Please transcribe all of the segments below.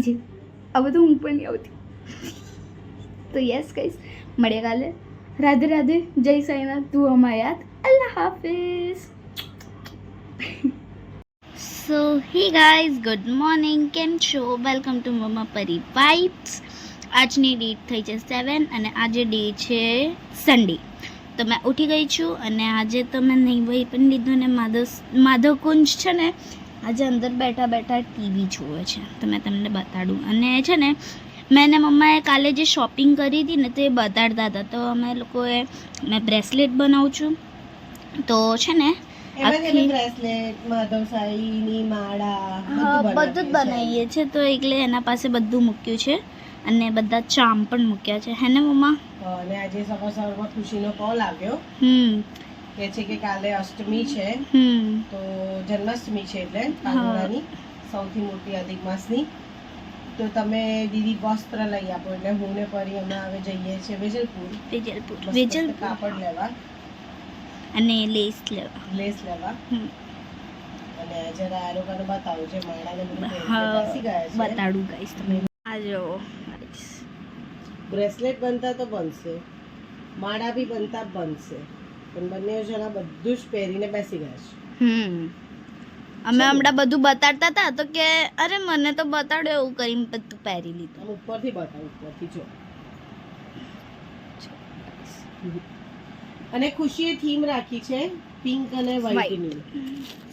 આવતી છે, હવે તો હું પણ નહીં આવતી. તો યસ ગાઈસ, મળીએ કાલે. રાધે રાધે, જય સાઈનાથ, તું અમા યાદ. અલ્લાહ હાફિઝ. સો હે ગાઈઝ, ગુડ મોર્નિંગ, કેમ છો? વેલકમ ટુ મમ્મા પરી વાઇબ્સ. આજની ડેટ થઈ છે 7 અને આજે ડે છે સન્ડે. તો મેં ઉઠી ગઈ છું અને આજે તો મેં નહીં ભાઈ પણ લીધું ને માધવકુંજ છે ને આજે અંદર બેઠા બેઠા ટીવી જોવે છે, તો મેં તમને બતાડું. અને છે ને મેં ને મમ્માએ કાલે જે શોપિંગ કરી હતી ને તે બતાડતા હતા. તો અમે લોકોએ મેં બ્રેસલેટ બનાવું છું, તો છે ને બધું જ બનાવીએ છીએ. તો એટલે એના પાસે બધું મૂક્યું છે અને બધા ચામ પણ મૂક્યા છે, હે ને મમ્મા? અને આજે સવારમાં ખુશીનો કોલ આવ્યો કે છે કે કાલે અષ્ટમી છે, તો જન્માષ્ટમી છે એટલે કાનુડાની સૌથી મોટી અધિક માસની. તો તમે દીદી વસ્ત્ર લઈ આપો. એટલે હું ને પરી અમે હવે જઈએ છીએ વેજલપુર કાપડ લેવા અને લેસ લેવા. અને જરા આ લોકોને બતાવું છે માળાને બધું બેસી ગયા છે. બતાડું ગાઈસ તમે. આ જો બ્રેસલેટ બનતા તો બનશે, માળા બી બનતા બનશે, પણ બંને જણા બધું જ પહેરીને બેસી ગયા છે. અમે હમણાં બધું બતાડતા હતા તો કે અરે મને તો બતાડો એવું કરીને બધું પહેરી લીધું. ઉપરથી બતાવ, ઉપરથી જો. અને ખુશીએ થીમ રાખી છે પિંક અને વ્હાઈટની.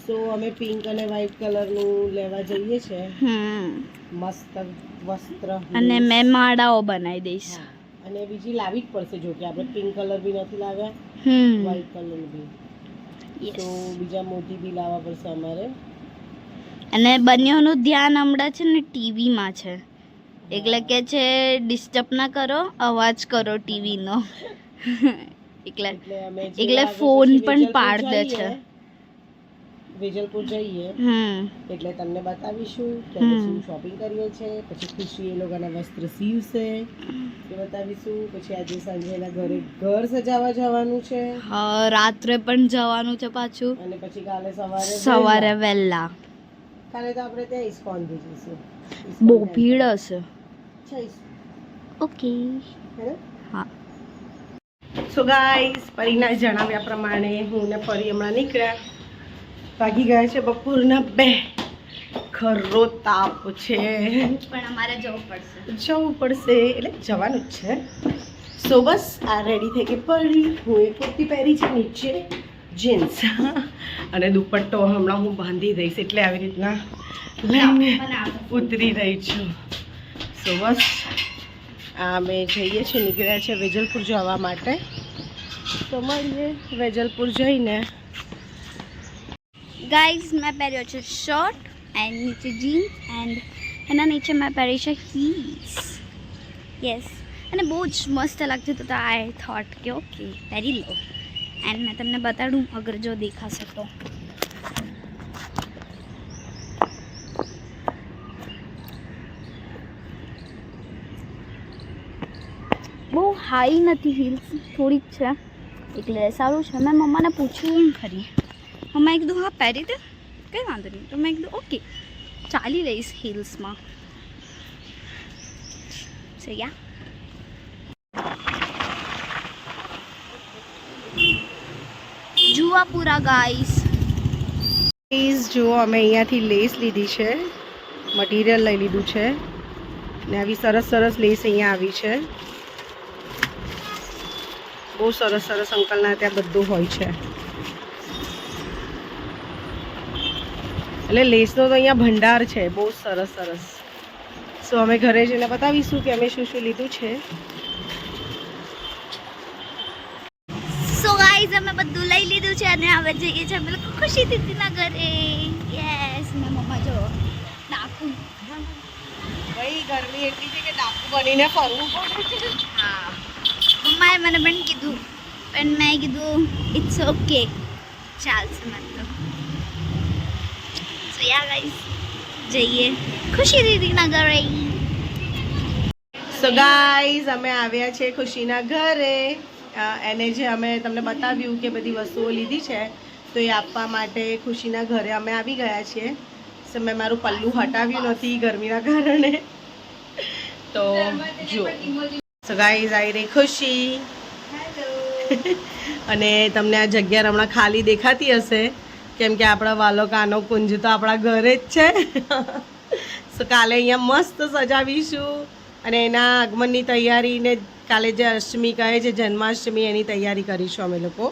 સો અમે પિંક અને વ્હાઈટ કલરનું લેવા જઈએ છે. મસ્ત વસ્ત્ર અને મેં માળાઓ બનાવી દઈશ. અને બીજી લાવી જ પડશે, જો કે આપણે પિંક કલર બી નથી લાવ્યા, વ્હાઈટ કલર બી, તો બીજા મોટી બી લાવવા પડશે અમારે. અને બંનેનું ધ્યાન હમણાં છે ને ટીવીમાં છે, એટલે કે છે ડિસ્ટર્બ ના કરો, અવાજ કરો ટીવીનો. એટલે ફોન પણ પાડ દે છે. વેજલપુર જઈએ એટલે તમને બતાવીશું કે શું શોપિંગ કરીએ છીએ. પછી ખુશી એ લોકોના વસ્ત્ર સીવશે એ બતાવીશું. પછી આજે સાંજે એના ઘરે ઘર સજાવવા જવાનું છે. હા, રાત્રે પણ જવાનું છે પાછું. અને પછી કાલે સવારે વહેલા. કાલે તો આપણે ત્યાં ઇસ્કોન જઈશું. બહુ ભીડ હશે. ઓકે, હા. સો ગાઈસ, પરીના જણાવ્યા પ્રમાણે હું ને પરી હમણાં નીકળ્યા. વાગી ગયા છે બપોરના 2. ખરો તાપ છે, પણ અમારે જવું પડશે એટલે જવાનું જ છે. સો બસ આ રેડી થઈ ગઈ પરી. હું એક કુર્તી પહેરી છે, નીચે જીન્સ અને દુપટ્ટો હમણાં હું બાંધી દઈશ, એટલે આવી રીતના લઈને ઉતરી રહી છું. સો બસ અમે જઈએ છીએ, નીકળ્યા છે વેજલપુર જવા માટે. તો મળીએ વેજલપુર જઈને. ગાઈઝ, મેં પહેર્યો છે શર્ટ એન્ડ નીચે જીન્સ એન્ડ એના નીચે મેં પહેરી છે હીલ્સ. યસ, અને બહુ જ મસ્ત લાગતું હતું, તો આઈ થોટ કે ઓકે પહેરી લો. એન્ડ મેં તમને બતાડું અગર જો દેખાશે તો. બહુ હાઈ નથી હીલ્સ, થોડી જ છે, એટલે સારું છે. મેં મમ્માને પૂછ્યું ખરી, મમ્માએ કીધું હા પહેરી દે, કંઈ વાંધો નહીં. તો મેં કીધું ઓકે ચાલી લઈશ હિલ્સમાં. સો યા, જુવાપુરા ગાઈસ. જો અમે અહીંયાથી લેસ લીધી છે, મટીરિયલ લઈ લીધું છે ને આવી સરસ સરસ લેસ અહીંયા આવી છે. બહુ સરસ સરસ અંકલના ત્યાં બધું હોય છે, એટલે લેસનો તો અહીંયા ભંડાર છે, બહુ સરસ સરસ. સો અમે ઘરે જઈને બતાવીશું કે અમે શું શું લીધું છે. સો ગાઈઝ, અમે બધું લઈ લીધું છે અને હવે જઈએ છીએ અમે લોકો ખુશી દીદીના ઘરે. યસ, મેં મમ્મા જો ડાકુ. ભાઈ ગરમી એટલી છે કે ડાકુ બનીને ફરવું પડે છે. હા, મમ્માએ મને પણ કીધું, પણ મેં કીધું ઇટ્સ ઓકે, ચાલશે મતલબ. સો યા ગાઈઝ, જઈએ ખુશી દીદીના ઘરે. સો ગાઈઝ, અમે આવ્યા છે ખુશીના ઘરે. એને જે અમે તમને બતાવ્યું કે બધી વસ્તુઓ લીધી છે, તો એ આપવા માટે ખુશીના ઘરે અમે આવી ગયા છીએ. સો મેં મારું પલ્લું હટાવ્યું નથી ગરમીના કારણે, તો જો સો ગાઈઝ આવી રહી ખુશી અને તમને આ જગ્યા હમણાં ખાલી દેખાતી હશે કેમ કે આપણા વાલો કાનો કુંજ તો આપણા ઘરે જ છે. સો કાલે અહીંયા મસ્ત સજાવીશું અને એના આગમનની તૈયારીને કાલે જે અષ્ટમી કહે છે જન્માષ્ટમી એની તૈયારી કરીશું અમે લોકો.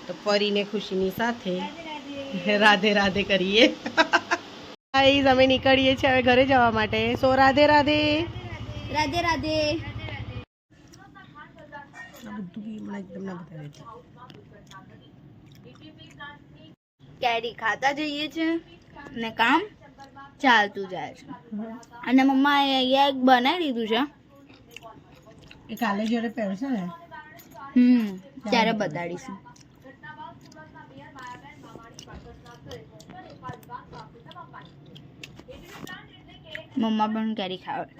તો ફરીને ખુશીની સાથે રાધે રાધે કરીએ. ગાઈઝ અમે નીકળીએ છીએ હવે ઘરે જવા માટે. સો રાધે રાધે. રાધે રાધે. કેરી ખાતા જઈએ છે ને કામ ચાલતું જાય છે અને મમ્માએ અહીંયા એક બનાવી દીધું છે. એ કાલે જ્યારે પહેરશે ને ત્યારે બતાડીશું. મમ્મા પણ કેરી ખાવે છે.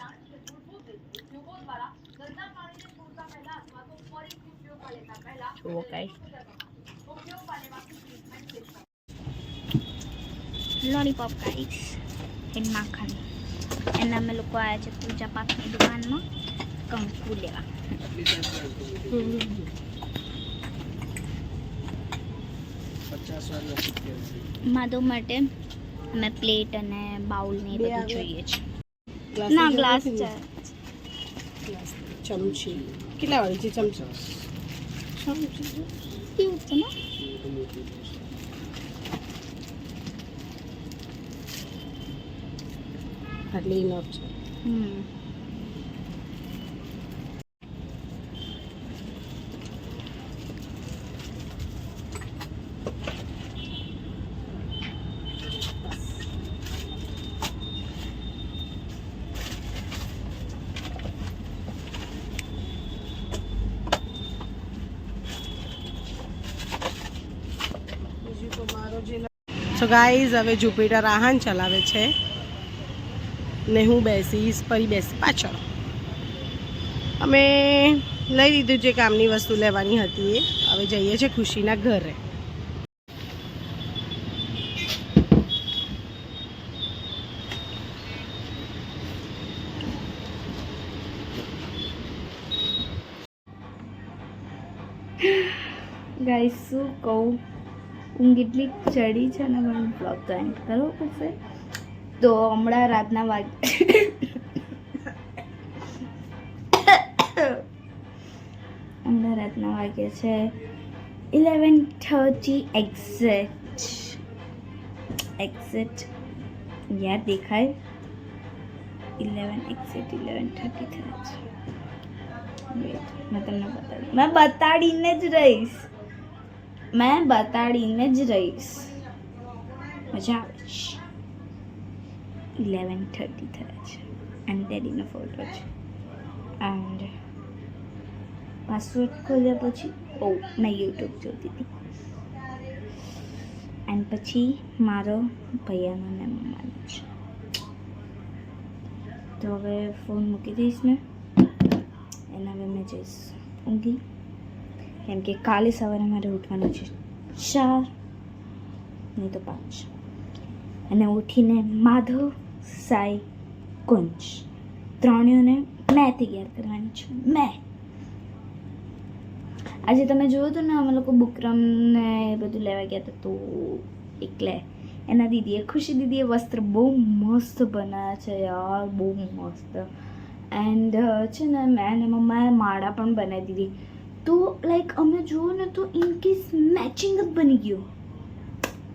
લોલીપોપ ગાઈસ એન માખણ એના અમે લોકો આવ્યા છે પૂજા પાકની દુકાનમાં કંકુ લેવા. માધવ માટે અમે પ્લેટ અને બાઉલ ને બધું જોઈએ છે. ના ગ્લાસ છે. ચમચી કેટલા વાળી છે? ચમચા કેવું છે ને આટલી ઇનફ છે. સો ગાઈઝ હવે જુપિટર આહાન ચલાવે છે ને હું બેસીશ ફરી બેસી પાછળ. અમે લઈ લીધું જે કામની વસ્તુ લેવાની હતી એ. હવે જઈએ છીએ ખુશીના ઘરે. ગાઈસ શું કહું, ઊંઘ એટલી ચડી છે ને મને બ્લોગ તો એન્ડ કરવો પડશે. તો હમણાં રાતના વાગે છે 11:30 એક્ઝેક્ટ યાર દેખાય 11:30 થયા છે. મેં તમને બતાડીને જ રહીશ. મજા આવે છે. 11:30 થયા છે અને ડેડીનો ફોટો છે એન્ડ પાસવર્ડ ખોલ્યા પછી મેં યુટ્યુબ જોતી હતી એન્ડ પછી મારો ભૈયાનો ને મમ્માનો છે. તો હવે ફોન મૂકી દઈશ ને એના હવે મેં જઈશ ઊંઘી કેમ કે કાલે સવારે મારે ઉઠવાનું છે 4 નહીં તો 5 અને ઉઠીને માધવ સાઈ કુંજ ત્રણેયને મેં તૈયાર કરવાની છું. આજે તમે જોયું હતું ને અમે લોકો બુકરમ ને બધું લેવા ગયા હતા તો એટલે એના દીદીએ ખુશી દીદીએ વસ્ત્ર બહુ મસ્ત બનાવ્યા છે યાર, બહુ મસ્ત. એન્ડ છે ને મેં અને મમ્માએ માળા પણ બનાવી દીધી. તો લાઈક અમે જુઓ ને તો ઇનકેસ મેચિંગ જ બની ગયું,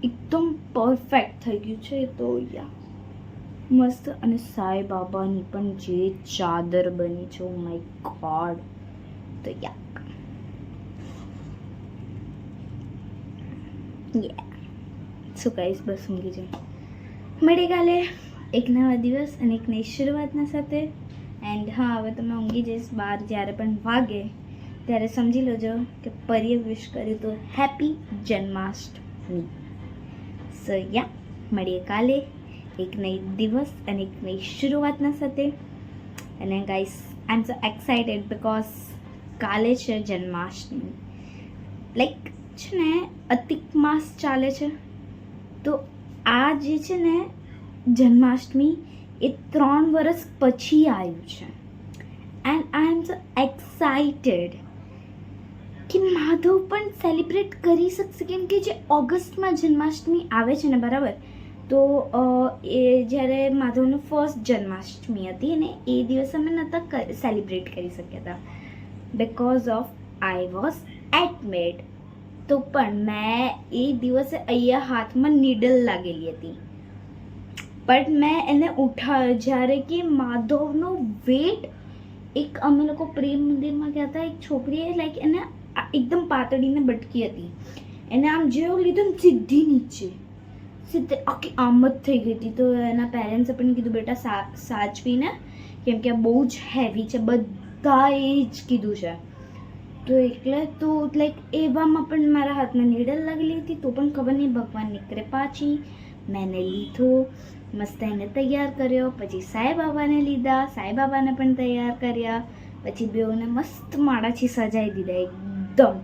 એકદમ પરફેક્ટ થઈ ગયું છે. તો યા મસ્ત. અને સાઈ બાબાની પણ જે ચાદર બની છે, ઓ માય ગોડ. તો યા શું કહીશ, બસ ઊંઘી જાય. મળીએ કાલે એક નવા દિવસ અને એક નવી શરૂઆતના સાથે. એન્ડ હા, હવે તમે ઊંઘી જઈશ 12 જ્યારે પણ વાગે ત્યારે સમજી લેજો કે પરીએ વિશ કર્યું તો હેપી જન્માષ્ટમી. સો યા મળીએ કાલે એક નવી દિવસ અને એક નવી શરૂઆતના સાથે. અને guys I am so excited because કાલે છે જન્માષ્ટમી. લાઈક છે ને અધિક માસ ચાલે છે, તો આ જે છે ને જન્માષ્ટમી એ 3 વર્ષ પછી આવ્યું છે and I am so excited કે માધવ પણ સેલિબ્રેટ કરી શકશે, કેમ કે જે ઓગસ્ટમાં જન્માષ્ટમી આવે છે ને બરાબર, તો એ જ્યારે માધવનું ફર્સ્ટ જન્માષ્ટમી હતી ને એ દિવસે અમે નહોતા સેલિબ્રેટ કરી શક્યા હતા because of I was admit. તો પણ મેં એ દિવસે અહીંયા હાથમાં નીડલ લાગેલી હતી, પણ મેં એને ઉઠાવ્યો જ્યારે કે માધવનો વેટ, એક અમે લોકો પ્રેમ મંદિરમાં ગયા હતા, એક છોકરીએ લાઈક એને એકદમ પાતળીને બટકી હતી, એને આમ જેવો લીધો ને સીધી નીચે સીધે આખી આમ જ થઈ ગઈ હતી. તો એના પેરેન્ટ્સે પણ કીધું બેટા સાચવીને, કેમ કે બહુ જ હેવી છે, બધાએ જ કીધું છે. તો એટલે તો લાઈક એવામાં પણ મારા હાથમાં નીડલ લાગેલી હતી, તો પણ ખબર નહીં ભગવાનની કૃપાથી મેં લીધો, મસ્ત એને તૈયાર કર્યો, પછી સાંઈ બાબાને લીધા, સાંઈ બાબાને પણ તૈયાર કર્યા, પછી બેઉને મસ્ત માળાથી સજાવી દીધા એકદમ.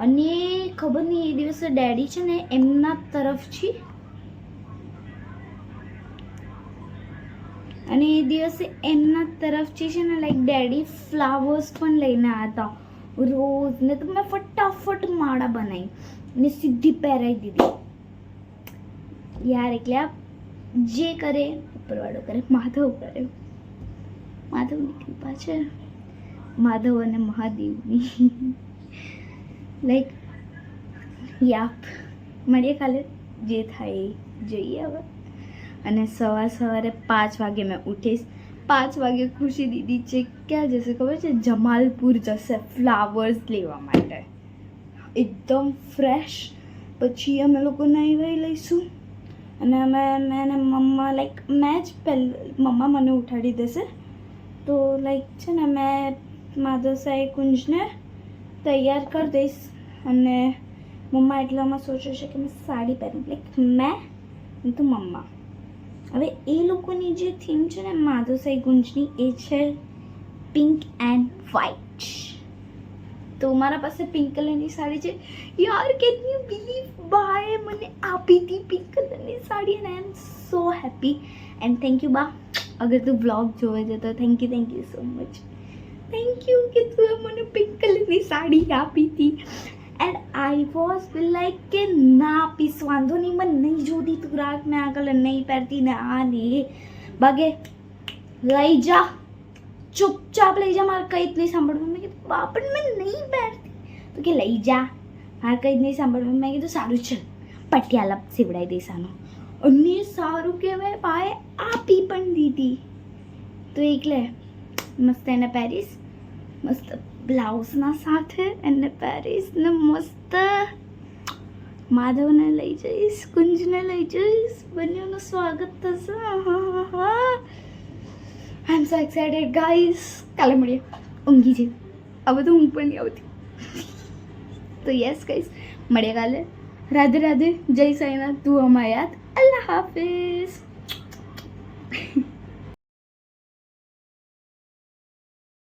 અને ખબર નહીં એ દિવસે ડેડી છે ને એમના તરફથી છે ને લાઈક ડેડી ફ્લાવર્સ પણ લઈને આવ્યા હતા, રોઝ ને. તો મેં ફટાફટ માળા બનાવી ને સીધી પહેરાવી દીધી. યાર એટલે આ જે કરે ઉપરવાળો કરે, માધવ કરે, માધવની કૃપા છે, માધવ અને મહાદેવની. લાઈક યાપ મળીએ કાલે, જે થાય એ જોઈએ હવે. અને સવારે 5 વાગે મેં ઉઠીશ. 5 વાગે ખુશી દીદી છે ક્યાં જશે ખબર છે? જમાલપુર જશે ફ્લાવર્સ લેવા માટે, એકદમ ફ્રેશ. પછી અમે લોકો નાહી વાઈ લઈશું અને મેં અને મમ્મા લાઈક મેં જ મમ્મા મને ઉઠાડી દેશે. તો લાઈક છે ને મેં માધવસાઈ કુંજને તૈયાર કરી દઈશ અને મમ્મા એટલામાં સોચે છે કે મેં સાડી પહેરું, લાઈક મેં તો મમ્મા. હવે એ લોકોની જે થીમ છે ને માધવસાઈ ગુંજની એ છે પિંક એન્ડ વ્હાઇટ. તો મારા પાસે પિંક કલરની સાડી છે. યાર કેન યુ બિલીવ, બાએ મને આપી હતી પિંક કલરની sari and I am so happy and thank you બા. અગર તું બ્લોગ જોવે છે તો thank you so much. Thank you કે તું મને પિંક કલરની સાડી આપી હતી. એન્ડ આઈ વોઝ લાઈક કે ના આપીશ, વાંધો નહીં, મને નહીં જોતી તું રાખ, મેં આ કલર નહીં પહેરતી ને આ ને બગે લઈ જા, ચૂપચાપ લઈ જા, મારે કંઈ જ નહીં સાંભળવું. મેં કીધું બા પણ મેં નહીં પહેરતી. તો કે લઈ જા, મારે કંઈ જ નહીં સાંભળવું. મેં કીધું સારું છે, પટિયાલા સીવડાવી દઈશ આનો. અને સારું કહેવાય બાએ આપી પણ દીધી. તો એટલે મસ્ત એને પહેરીશ, મસ્ત બ્લાઉઝના સાથે એને પહેરીશ ને મસ્ત માધવને લઈ જઈશ, કુંજને લઈ જઈશ, બંનેનું સ્વાગત થશે. આઈ એમ સો એક્સાઇટેડ ગાઈઝ. કાલે મળીએ. ઊંઘી છે હવે તો ઊંઘ પણ નહીં આવતી. તો યસ ગાઈઝ, મળીએ કાલે. રાધે રાધે, જય સાઈનાથ, તું અમારા યાદ. અલ્લાહ હાફિઝ.